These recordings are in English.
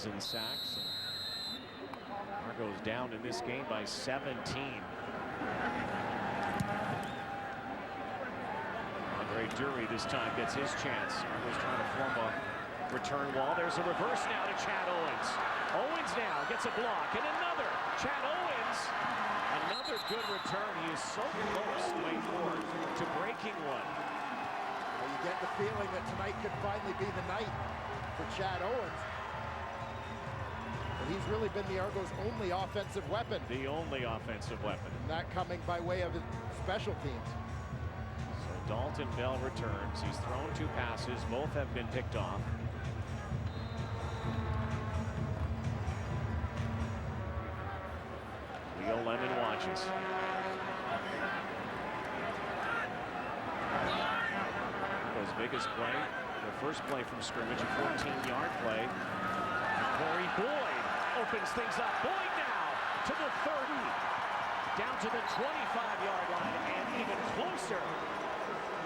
tackles and sacks. Argos down in this game by 17. Andre Dury this time gets his chance. Argos trying to form a return wall. There's a reverse now to Chad Owens. Owens now gets a block and another. Chad Owens, another good return. He is so close, Wayne Ford, to breaking one. Well, you get the feeling that tonight could finally be the night for Chad Owens. But he's really been the Argos' only offensive weapon. The only offensive weapon. And that coming by way of his special teams. So Dalton Bell returns. He's thrown 2 passes. Both have been picked off. Leo Lemon watches. Argos' biggest play, the first play from scrimmage, a 14-yard play. Corey Boyd opens things up. Boyd now to the 30, down to the 25-yard line, and even closer.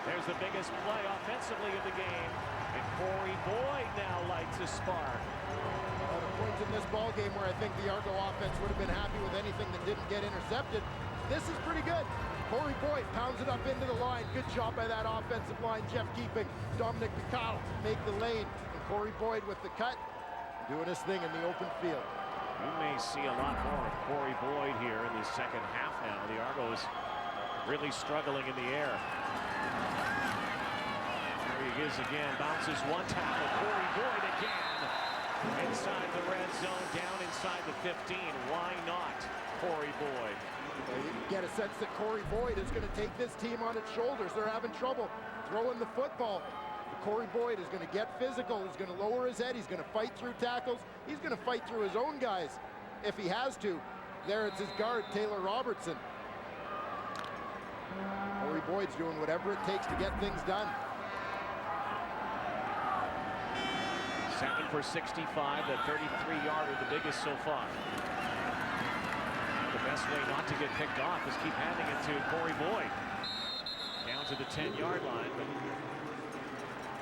There's the biggest play offensively of the game, and Corey Boyd now lights a spark. Well, the points in this ball game where I think the Argo offense would have been happy with anything that didn't get intercepted. This is pretty good. Corey Boyd pounds it up into the line. Good job by that offensive line. Jeff Keeping, Dominic Pical make the lane, and Corey Boyd with the cut, doing his thing in the open field. You may see a lot more of Corey Boyd here in the second half now. The Argos really struggling in the air. There he is again, bounces one tackle. Corey Boyd again. Inside the red zone, down inside the 15. Why not Corey Boyd? Well, you get a sense that Corey Boyd is going to take this team on its shoulders. They're having trouble throwing the football. Corey Boyd is going to get physical. He's going to lower his head. He's going to fight through tackles. He's going to fight through his own guys if he has to. There it's his guard, Taylor Robertson. Corey Boyd's doing whatever it takes to get things done. 7 for 65, the 33-yarder, the biggest so far. The best way not to get picked off is keep handing it to Corey Boyd. Down to the 10-yard line, but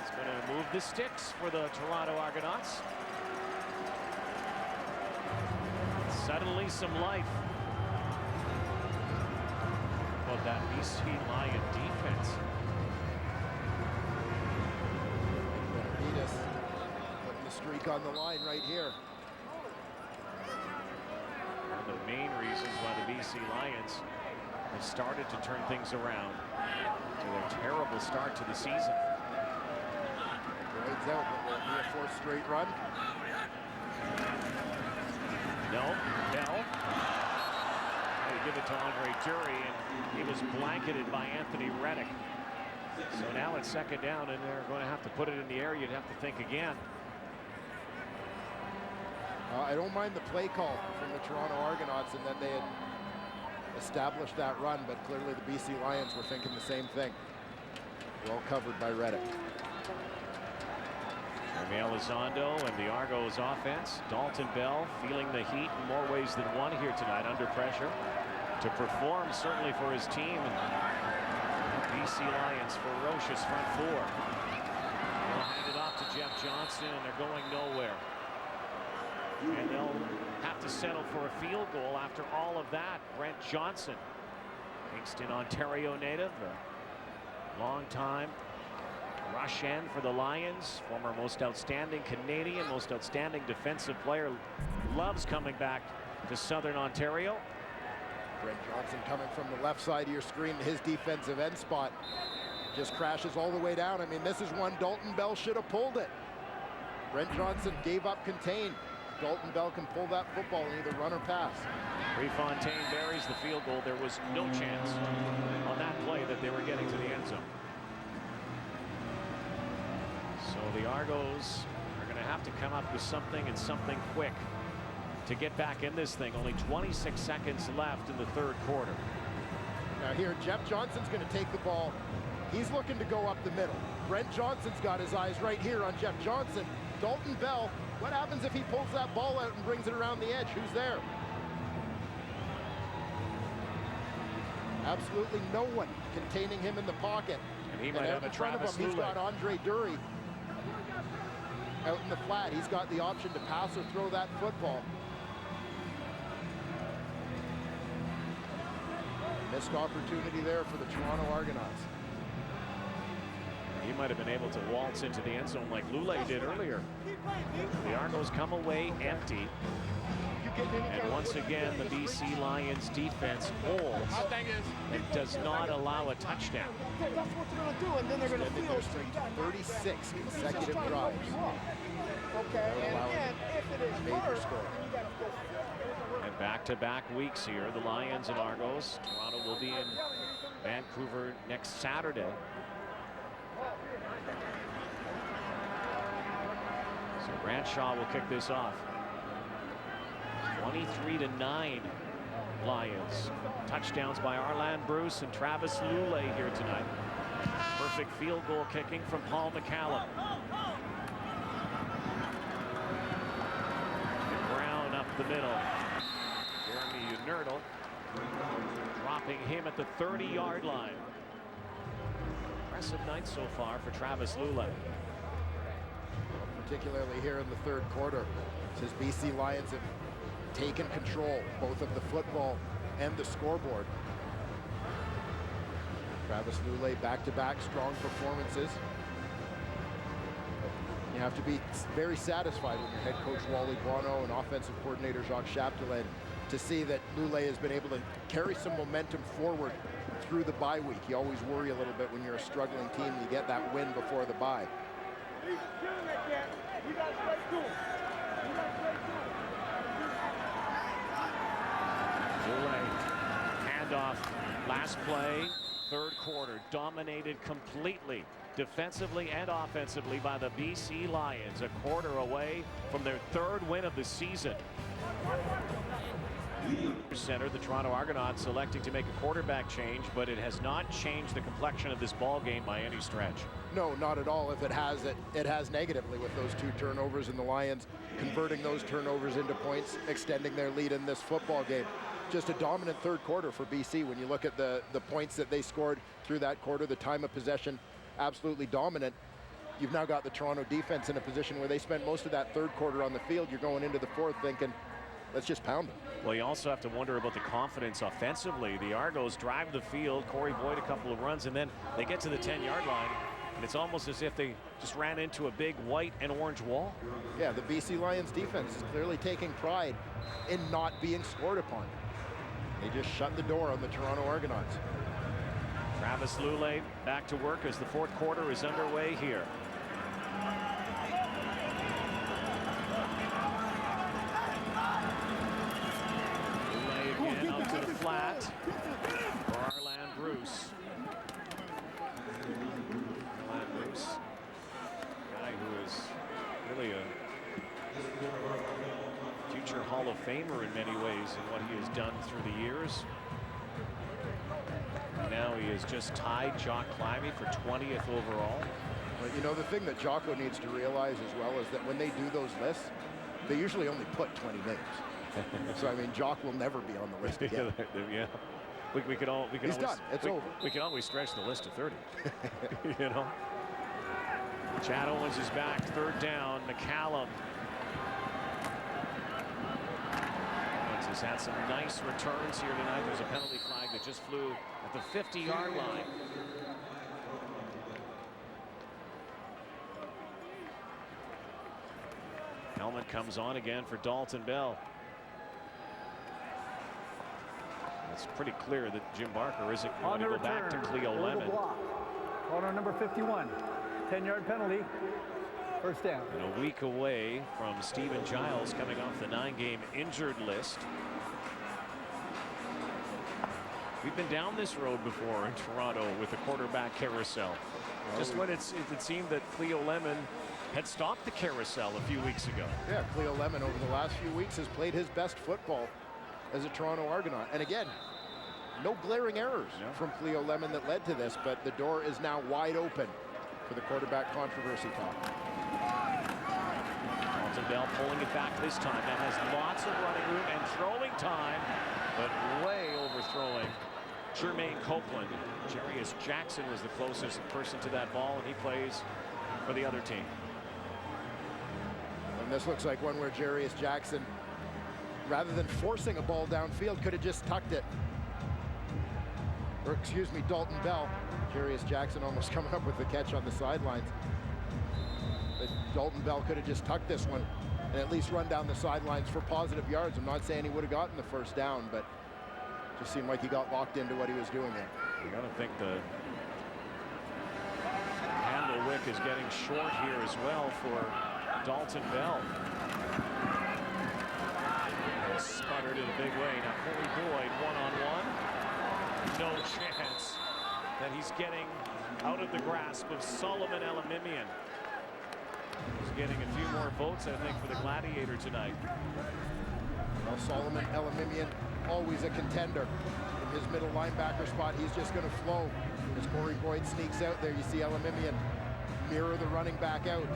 it's going to move the sticks for the Toronto Argonauts. Suddenly some life. About that BC Lion defense. Beat us. Streak on the line right here. One of the main reasons why the BC Lions have started to turn things around to their terrible start to the season. Boyd's out, but will it be a 4th straight run? No, Bell. They give it to Andre Dury, and he was blanketed by Anthony Reddick. So now it's 2nd down, and they're going to have to put it in the air. You'd have to think again. I don't mind the play call from the Toronto Argonauts in that they had established that run, but clearly the BC Lions were thinking the same thing. Well covered by Reddick. Jeremy Elizondo and the Argos offense. Dalton Bell feeling the heat in more ways than one here tonight, under pressure to perform certainly for his team. BC Lions ferocious front four. They'll hand it off to Jeff Johnson, and they're going nowhere. And they'll have to settle for a field goal after all of that. Brent Johnson, Kingston, Ontario native, a long time rush end for the Lions, former most outstanding Canadian, most outstanding defensive player, loves coming back to Southern Ontario. Brent Johnson coming from the left side of your screen, his defensive end spot just crashes all the way down. I mean, this is one Dalton Bell should have pulled it. Brent Johnson gave up contain. Dalton Bell can pull that football and either run or pass. Prefontaine buries the field goal. There was no chance on that play that they were getting to the end zone. So the Argos are going to have to come up with something, and something quick, to get back in this thing. Only 26 seconds left in the 3rd quarter. Now here, Jeff Johnson's going to take the ball. He's looking to go up the middle. Brent Johnson's got his eyes right here on Jeff Johnson. Dalton Bell, what happens if he pulls that ball out and brings it around the edge? Who's there? Absolutely no one containing him in the pocket. And he might have a in front of him, he's got Andre Dury. out in the flat. He's got the option to pass or throw that football. Missed opportunity there for the Toronto Argonauts. He might have been able to waltz into the end zone like Lule did earlier. The Argos come away empty. And once again, the BC Lions defense holds and does not allow a touchdown. That's what they're going to do, and then they're going to feel straight. 36 consecutive drives. Okay, and again, if it is major first, score. And back-to-back weeks here, the Lions and Argos. Toronto will be in Vancouver next Saturday. So Bradshaw will kick this off. 23-9 Lions. Touchdowns by Arland Bruce and Travis Lule here tonight. Perfect field goal kicking from Paul McCallum. Brown up the middle. Jeremy Unerdl dropping him at the 30-yard line. Impressive night so far for Travis Lule. Particularly here in the third quarter, since BC Lions have taken control both of the football and the scoreboard. Travis Lule back-to-back strong performances. You have to be very satisfied when your head coach Wally Buono and offensive coordinator Jacques Chapdelaine to see that Lule has been able to carry some momentum forward through the bye week. You always worry a little bit when you're a struggling team and you get that win before the bye. Handoff, last play, third quarter, dominated completely defensively and offensively by the BC Lions, a quarter away from their third win of the season. Center, the Toronto Argonauts electing to make a quarterback change, but it has not changed the complexion of this ball game by any stretch. No, not at all. If it has, it has negatively with those two turnovers, and the Lions converting those turnovers into points, extending their lead in this football game. Just a dominant third quarter for BC. When you look at the points that they scored through that quarter, the time of possession, absolutely dominant. You've now got the Toronto defense in a position where they spent most of that third quarter on the field. You're going into the fourth thinking, let's just pound them. Well, you also have to wonder about the confidence offensively. The Argos drive the field, Corey Boyd a couple of runs, and then they get to the 10-yard line, and it's almost as if they just ran into a big white and orange wall. Yeah, the BC Lions defense is clearly taking pride in not being scored upon. They just shut the door on the Toronto Argonauts. Travis Lule back to work as the fourth quarter is underway here. Lule again out to the flat for Arland Bruce. Arland Bruce, guy who is really a future Hall of Famer in many ways in what he has done through the years. Now he has just tied Jock Clivey for 20th overall. But you know, the thing that Jocko needs to realize as well is that when they do those lists, they usually only put 20 names. So I mean, Jock will never be on the list again. Yeah, we could He's done. It's over. We can always stretch the list to 30. You know. Chad Owens is back, third down. McCallum has had some nice returns here tonight. There's a penalty flag that just flew at the 50-yard line. Helmet comes on again for Dalton Bell. It's pretty clear that Jim Barker isn't going to go back to Cleo Lemon. Corner number 51, 10-yard penalty. First down. And a week away from Stephen Giles coming off the 9-game injured list. We've been down this road before in Toronto with the quarterback carousel. Just when it seemed that Cleo Lemon had stopped the carousel a few weeks ago. Yeah, Cleo Lemon over the last few weeks has played his best football as a Toronto Argonaut. And again, no glaring errors from Cleo Lemon that led to this, but the door is now wide open for the quarterback controversy talk. Dalton Bell pulling it back this time. That has lots of running room and throwing time, but way overthrowing Jermaine Copeland. Jarius Jackson was the closest person to that ball, and he plays for the other team. And this looks like one where Jarius Jackson, rather than forcing a ball downfield, could have just tucked it. Or excuse me, Dalton Bell. Jarius Jackson almost coming up with the catch on the sidelines. But Dalton Bell could have just tucked this one and at least run down the sidelines for positive yards. I'm not saying he would have gotten the first down, but just seemed like he got locked into what he was doing there. You got to think the handle wick is getting short here as well for Dalton Bell. Sputtered in a big way. Now Corey Boyd one-on-one. No chance that he's getting out of the grasp of Solomon Elamimian. He's getting a few more votes, I think, for the Gladiator tonight. Well, Solomon Elamimian, always a contender. In his middle linebacker spot, he's just going to flow. As Corey Boyd sneaks out there, you see Elamimian mirror the running back out.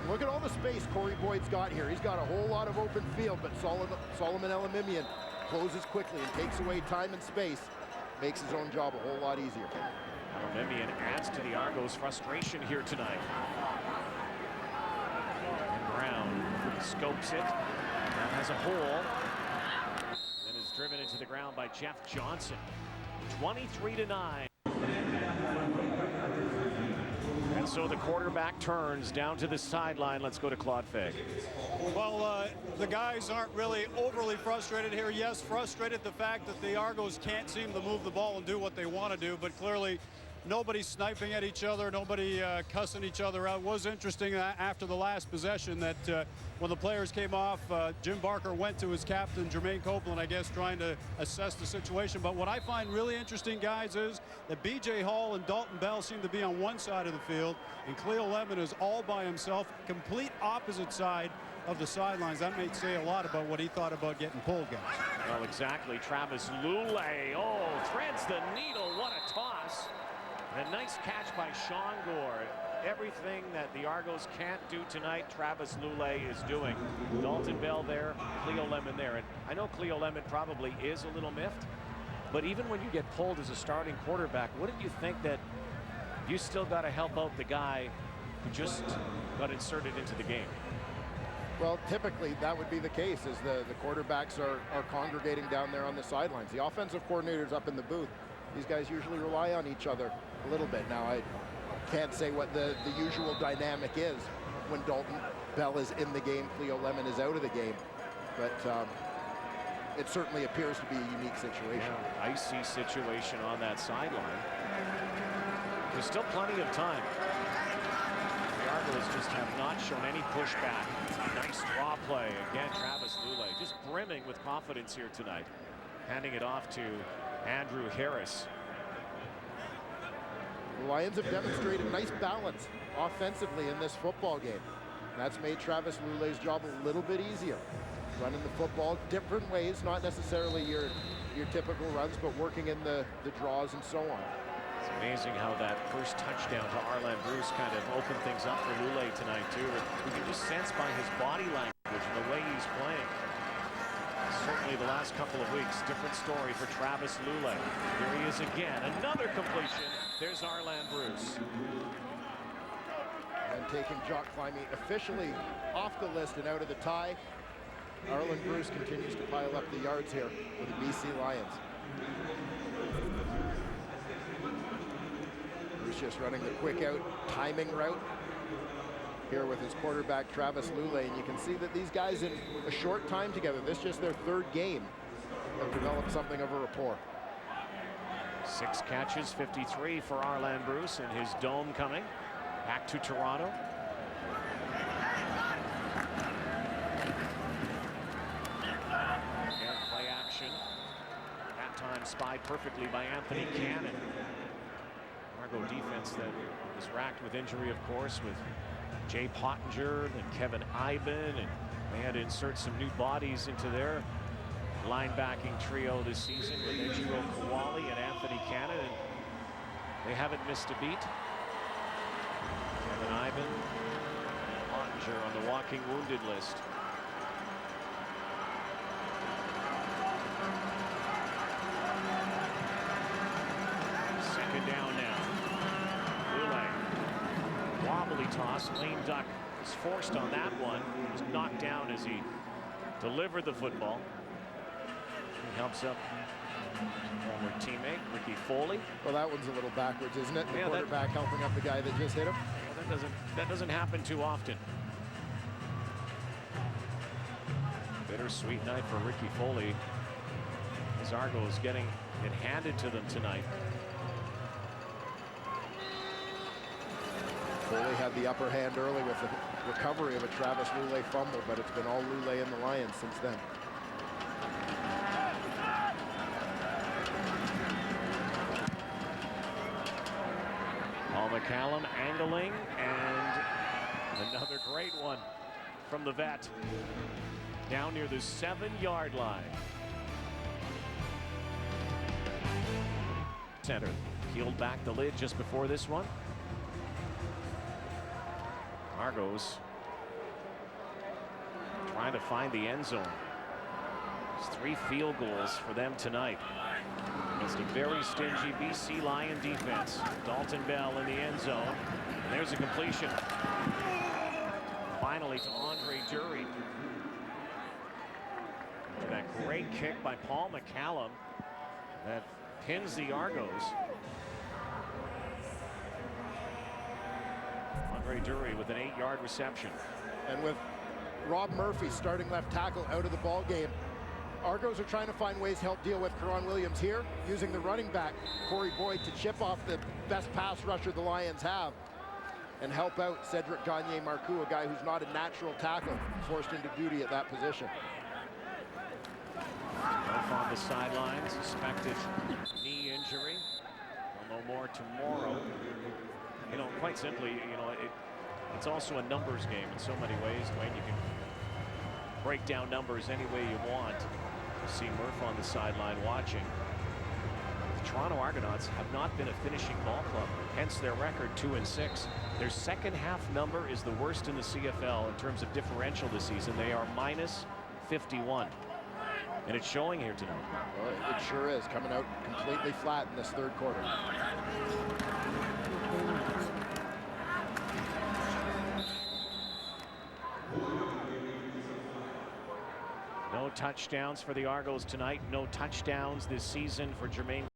Look at all the space Corey Boyd's got here. He's got a whole lot of open field, but Solomon Elamimian closes quickly and takes away time and space. Makes his own job a whole lot easier. Elamimian adds to the Argos' frustration here tonight. And Brown scopes it. That has a hole. And is driven into the ground by Jeff Johnson. 23-9. And so the quarterback turns down to the sideline. Let's go to Claude Fay. Well, the guys aren't really overly frustrated here. Yes, frustrated the fact that the Argos can't seem to move the ball and do what they want to do, but clearly nobody sniping at each other, nobody cussing each other out. It was interesting after the last possession that when the players came off, Jim Barker went to his captain, Jermaine Copeland, I guess, trying to assess the situation. But what I find really interesting, guys, is that B.J. Hall and Dalton Bell seem to be on one side of the field, and Cleo Lemon is all by himself, complete opposite side of the sidelines. That may say a lot about what he thought about getting pulled, guys. Well, exactly. Travis Lulay, threads the needle. What a toss. And a nice catch by Sean Gore. Everything that the Argos can't do tonight, Travis Lulay is doing. Dalton Bell there, Cleo Lemon there. And I know Cleo Lemon probably is a little miffed, but even when you get pulled as a starting quarterback, wouldn't you think that you still got to help out the guy who just got inserted into the game? Well, typically that would be the case as the quarterbacks are congregating down there on the sidelines. The offensive coordinator's up in the booth. These guys usually rely on each other a little bit. Now, I can't say what the usual dynamic is when Dalton Bell is in the game, Cleo Lemon is out of the game. But it certainly appears to be a unique situation. Yeah, icy situation on that sideline. There's still plenty of time. The Argos just have not shown any pushback. Nice draw play. Again, Travis Lulay just brimming with confidence here tonight. Handing it off to Andrew Harris. The Lions have demonstrated nice balance offensively in this football game. That's made Travis Lulay's job a little bit easier. Running the football different ways, not necessarily your typical runs, but working in the draws and so on. It's amazing how that first touchdown to Arland Bruce kind of opened things up for Lulay tonight too. You can just sense by his body language and the way he's playing. Certainly the last couple of weeks, different story for Travis Lulay. Here he is again, another completion. There's Arland Bruce. And taking Jock Climby officially off the list and out of the tie. Arland Bruce continues to pile up the yards here for the BC Lions. Bruce just running the quick out timing route here with his quarterback Travis Lulay, and you can see that these guys in a short time together, this is just their third game, have developed something of a rapport. 6 catches, 53 for Arland Bruce, and his dome coming back to Toronto. Again, play action. That time spied perfectly by Anthony Cannon. Argo defense that was racked with injury, of course, with Jay Pottinger and Kevin Iben, and they had to insert some new bodies into their linebacking trio this season with Ejiro Kawali and Anthony Cannon, and they haven't missed a beat. Kevin Iben, Pottinger on the walking wounded list. Second down now. Lulay. Wobbly toss, lame duck Was forced on that one. He was knocked down as he delivered the football. He helps up former teammate Ricky Foley. Well, that one's a little backwards, isn't it? The Yeah, quarterback helping up the guy that just hit him. Well, that doesn't happen too often. Bittersweet night for Ricky Foley. As Argos getting it handed to them tonight. Foley had the upper hand early with the recovery of a Travis Lulay fumble, but it's been all Lulay and the Lions since then. Paul McCallum angling, and another great one from the vet. Down near the 7-yard line. Center peeled back the lid just before this one. Argos trying to find the end zone. There's 3 field goals for them tonight against a very stingy BC Lion defense. Dalton Bell in the end zone. And there's a completion. Finally to Andre Dury. That great kick by Paul McCallum that pins the Argos. Andre Dury with an 8-yard reception. And with Rob Murphy starting left tackle out of the ball game, Argos are trying to find ways to help deal with Karan Williams here, using the running back Corey Boyd to chip off the best pass rusher the Lions have and help out Cedric Gagne-Marcoux, a guy who's not a natural tackle, forced into duty at that position. Both on the sideline, suspected knee injury. We'll know more tomorrow. You know, quite simply, you know, it's also a numbers game in so many ways. Dwayne, you can break down numbers any way you want. You see Murph on the sideline watching. The Toronto Argonauts have not been a finishing ball club, hence their record 2-6. Their second half number is the worst in the CFL in terms of differential this season. They are -51. And it's showing here tonight. Well, it sure is, coming out completely flat in this third quarter. No touchdowns for the Argos tonight. No touchdowns this season for Jermaine